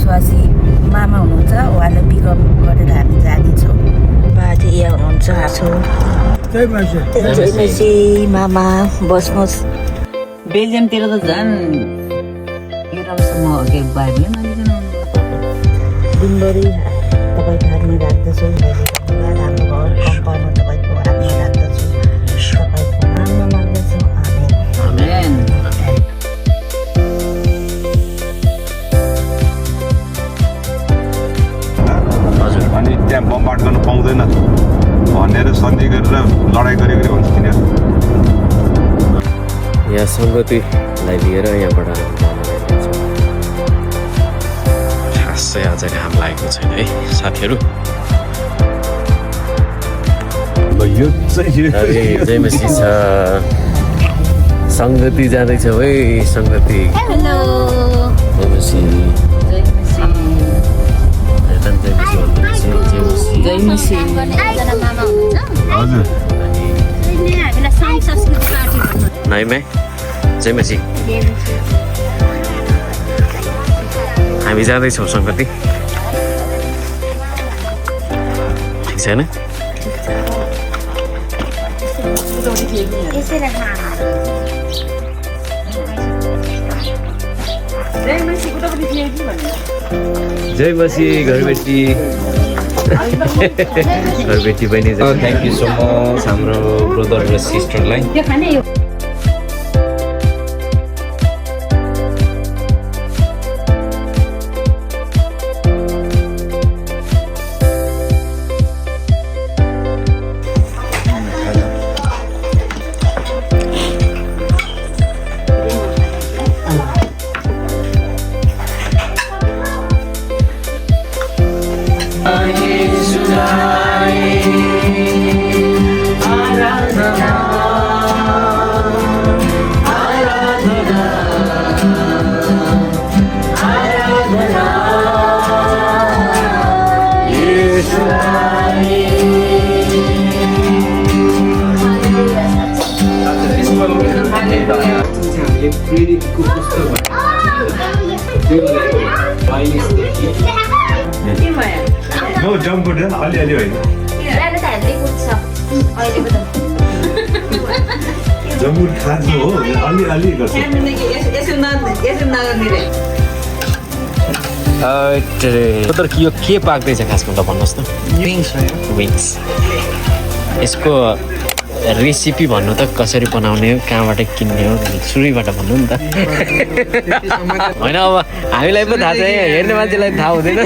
विश्वासी मामा हुनुहुन्छ, उहाँले पिकअप गरेर हामी जानेछौँ। बाजे यहाँ हुनुहुन्छ, आछो जय मसी मामा बस्नुहोस्। बेल्जियमतिर त झन् युरोपसम्म के बाइकले नलिकन दिनभरि तपाईँको हातमा राख्दछु। हाम्रो घर कम्पाउन्डमा तपाईँको हातमा राख्दछु, तपाईँको नाममा माग्दछु। आमेन। अनि त्यहाँ बमबार्ड गर्न पाउँदैन भनेर सन्धि गरेर लडाइँ गरेको भन्छ तिनीहरू। यहाँ सङ्गतिलाई लिएर यहाँबाट खासै आज घाम लागेको छैन है साथीहरू। जय मसी छ, सङ्गति जाँदैछ है सङ्गति। हेलो जय मसी। जय मसी। हजुर नाइमे जय मसी। हामी जाँदैछौँ सङ्गति, ठिक छैन? जय मसी घरबेटी। घरबेटी पनि थ्याङ्क यू सो मच हाम्रो ब्रदर र सिस्टरलाई। जम्प अलिअलि होइन, जम्बुट खाँचो हो, अलिअलि गर्छ। तर यो के पाक्दैछ खासमा त भन्नुहोस् त? विङ्स। यसको रेसिपी भन्नु त कसरी बनाउने हो, कहाँबाट किन्ने हो, सुरुबाट भन्नु नि त। होइन अब हामीलाई पनि थाहा छ, हेर्ने मान्छेलाई थाहा हुँदैन।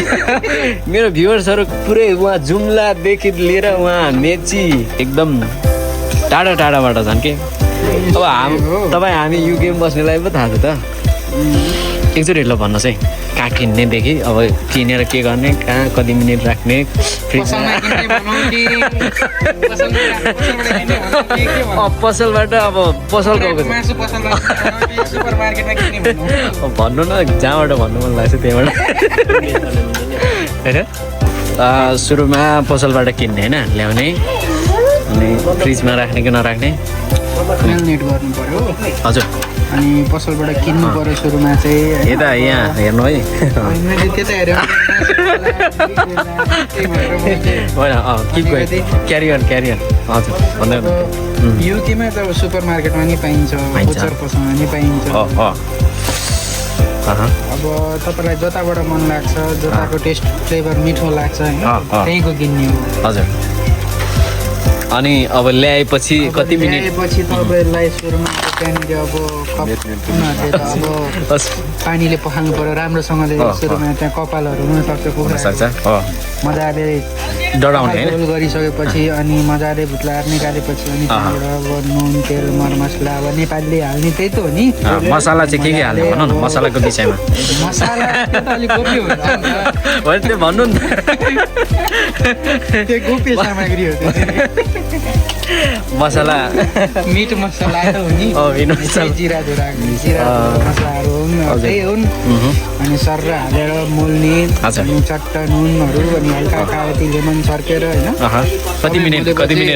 मेरो भ्युवर्सहरू पुरै उहाँ जुम्लादेखि लिएर उहाँ मेची एकदम टाढा टाढाबाट छन् कि। अब हामी युकेमा बस्नेलाई पो थाहा छ त। एकचोटि ल भन्नुहोस् है, कहाँ किन्नेदेखि अब किनेर के गर्ने, कहाँ कति मिनट राख्ने, पसलबाट अब पसल गएको भन्नु न, जहाँबाट भन्नु मन लाग्छ त्यहाँबाट होइन। सुरुमा पसलबाट किन्ने होइन, ल्याउने अनि फ्रिजमा राख्ने कि नराख्ने म्यारिनेट गर्नु पर्यो। हजुर, अनि पसलबाट किन्नु पर्यो सुरुमा चाहिँ। यता यहाँ हेर्नु है, मैले त्यता हेरेँ होइन क्यारी अन हजुर भन्दै। युकेमा त अब सुपर मार्केटमा नि पाइन्छ, बुचर पसलमा नि पाइन्छ। अब तपाईँलाई जताबाट मन लाग्छ, जताको टेस्ट फ्लेभर मिठो लाग्छ होइन, त्यहीँको किन्ने हो। हजुर, अनि अब ल्याएपछि कति मिनट ल्याएपछि तपाईँलाई सुरुमा त्यहाँनिर अब उनीहरूले त अब पानीले पखाल्नु पर्यो राम्रोसँगले। सुरुमा त्यहाँ कपालहरू हुनसक्छ कुखुरा, मजाले डढाउने रोल गरिसकेपछि अनि मजाले भुत्लाएर निकालेपछि अनि त्यहाँबाट अब नुन तेल मरमसला अब नेपालीले हाल्ने त्यही त हो नि। मसला चाहिँ के हाल्ने भनौँ न, मसलाको विषयमा। मसला अलिक गोप्य हुन्छ, त्यो भन्नु नि, त्यो गोप्य सामग्री हो। मसला मिट मसला हो नि, जिरा धुरा मसलाहरू हुन्, त्यही हुन्। अनि सर्र हालेर मोल्ने, अनि चट्ट नुनहरू अनि हल्का कागती लेमन सर्केर होइन। कति मिनट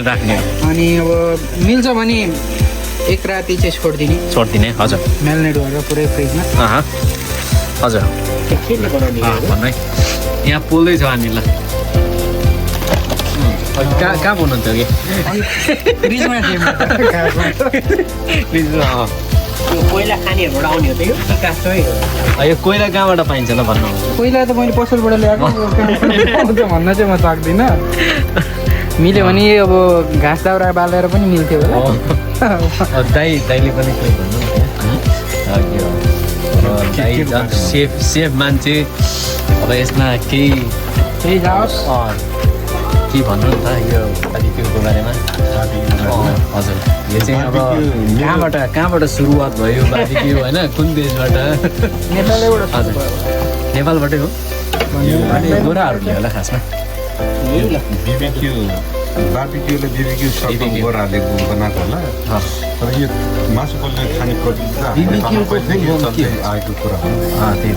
राख्ने? अनि अब मिल्छ भने एक राति चाहिँ छोडिदिने। हजुर, म्यारिनेट गरेर पुरै फ्रिजमा। हजुर, भन्नु है यहाँ पोल्दैछ हामी ल कहाँ बोल्नुहुन्थ्यो कि कोइला खानेहरूबाट आउने हो त यो यो कोइला कहाँबाट पाइन्छ त भन्नु पहिला त मैले पसलबाट ल्याएको भन्न चाहिँ म सक्दिनँ मिल्यो भने अब घाँस दाउरा बालेर पनि मिल्थ्यो होला दाइले पनि कोही भन्नु सेफ मान्छे अब यसमा केही जाओस् के भन्नु नि त यो बार्बिक्यूको बारेमा हजुर यो चाहिँ अब कहाँबाट सुरुवात भयो बार्बिक्यू होइन कुन देशबाट हजुर नेपालबाटै हो गोराहरूले होला खासमा बार्बिक्यूले बिबिक्यू शब्द गोराहरूले बनाएको होला तर यो मासु पोल्ने खाने प्रविधि आएको कुरा हो त्यही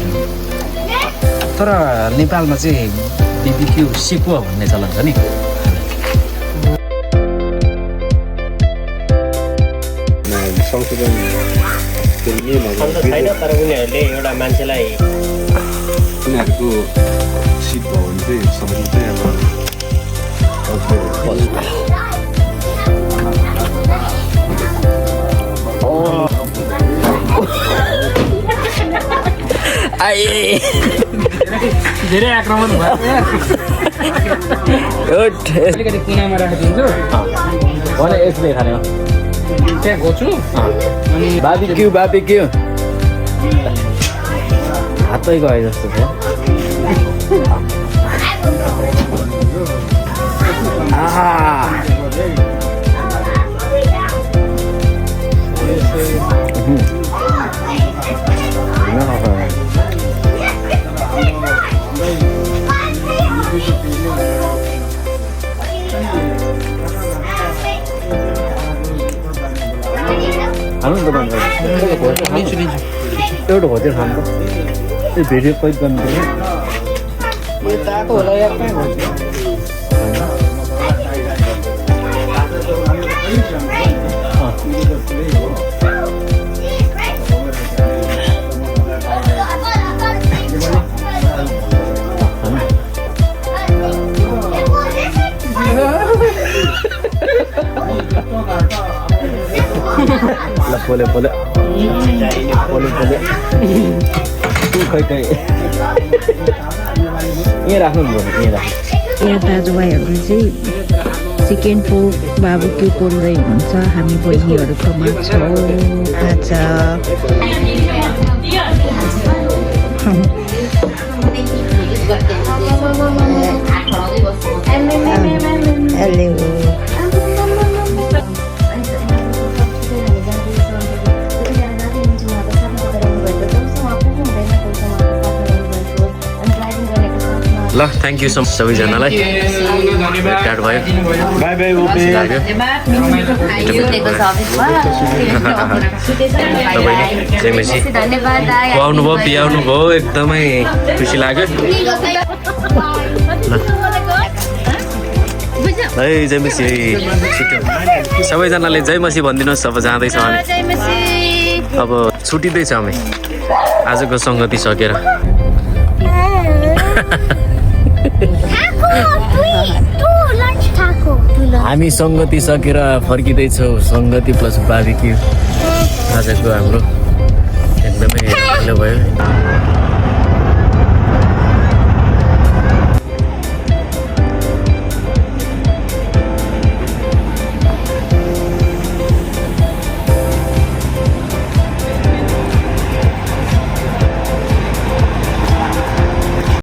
तर नेपालमा चाहिँ बिबिक्यू सेकुवा भन्ने चलन छ नि संशोधन छैन तर उनीहरूले एउटा मान्छेलाई उनीहरूको सिट भयो भने चाहिँ सबैले चाहिँ धेरै आक्रमण भयो अलिकति कुनामा राखिदिन्छु भने यसले खाने हो त्यहाँ घोच्नु अनि बार्बिक्यू हातै गए जस्तो छ एउटा होटेल खानु त्यो भिडियो कैद गर्नु पर्यो यो तातो होला या कहाँ घोच्नु पोले खै यहाँ राख्नु नि यहाँ दाजुभाइहरूले चाहिँ चिकन पोक बार्बिक्यू पोल्दै हुनुहुन्छ हामी बहिनीहरूकोमा छौँ आज हेलो ल थ्याङ्क यू सो मच सबैजनालाई भेटघाट भयो बाई बाई खुवाउनु भयो पियाउनु भयो एकदमै खुसी लाग्यो है जय मसी सबैजनाले जय मसी भनिदिनुहोस् अब जाँदैछौँ हामी अब छुट्टिँदैछ हामी आजको सङ्गति सकेर हामी सङ्गति सकेर फर्किँदैछौँ सङ्गति प्लस बार्बिक्यू आजको हाम्रो एकदमै रमाइलो भयो